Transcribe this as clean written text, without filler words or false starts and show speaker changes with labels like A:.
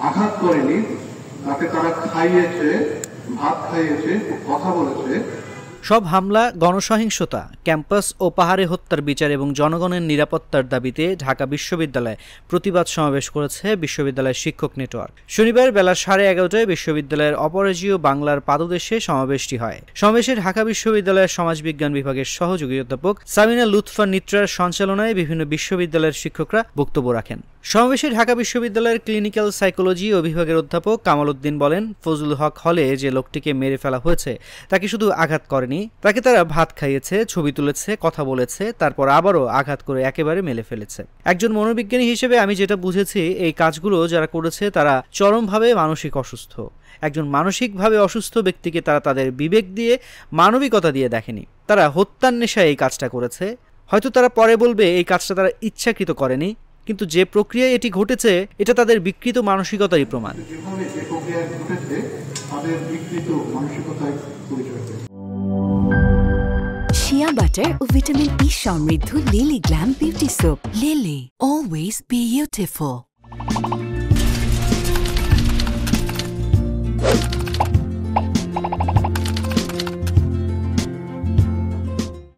A: আঘাত করেনি, তাকে তারা খাইয়েছে, ভাত খাইয়েছে, কথা বলেছে।
B: সব হামলা গণসহিংসতা, ক্যাম্পাস ও পাহাড়ে হত্যার বিচার এবং জনগণের নিরাপত্তার দাবিতে ঢাকা বিশ্ববিদ্যালয়ে প্রতিবাদ সমাবেশ করেছে বিশ্ববিদ্যালয়ের শিক্ষক নেটওয়ার্ক। শনিবার বেলা 11:30টায় বিশ্ববিদ্যালয়ের অপরাজীয় বাংলার পাদদেশে সমাবেশটি হয়। সমাবেশে ঢাকা বিশ্ববিদ্যালয়ের সমাজবিজ্ঞান বিভাগের সহযোগী অধ্যাপক সামিনা লুৎফা নিত্রার সঞ্চালনায় বিভিন্ন বিশ্ববিদ্যালয়ের শিক্ষকরা বক্তব্য রাখেন। সমাবেশে ঢাকা বিশ্ববিদ্যালয়ের ক্লিনিক্যাল সাইকোলজি ও বিভাগের অধ্যাপক কামাল উদ্দিন বলেন, ফজলুল হক হলে যে লোকটিকে মেরে ফেলা হয়েছে তাকে শুধু আঘাত করেনি, তাকে তারা ভাত খাইয়েছে, ছবি তুলেছে, কথা বলেছে, তারপর আবারও আঘাত করে একেবারে মেরে ফেলেছে। একজন মনোবিজ্ঞানী হিসেবে আমি যেটা বুঝেছি, এই কাজগুলো যারা করেছে তারা চরমভাবে মানসিক অসুস্থ। একজন মানসিকভাবে অসুস্থ ব্যক্তিকে তারা তাদের বিবেক দিয়ে, মানবিকতা দিয়ে দেখেনি। তারা হত্যার নেশায় এই কাজটা করেছে। হয়তো তারা পরে বলবে এই কাজটা তারা ইচ্ছাকৃত করেনি, কিন্তু যে প্রক্রিয়ায় এটি ঘটেছে এটা তাদের বিকৃত মানসিকতারই প্রমাণ।
C: শিয়া বাটার ও ভিটামিন ই সমৃদ্ধ lily glam beauty soap. Lily, always beautiful.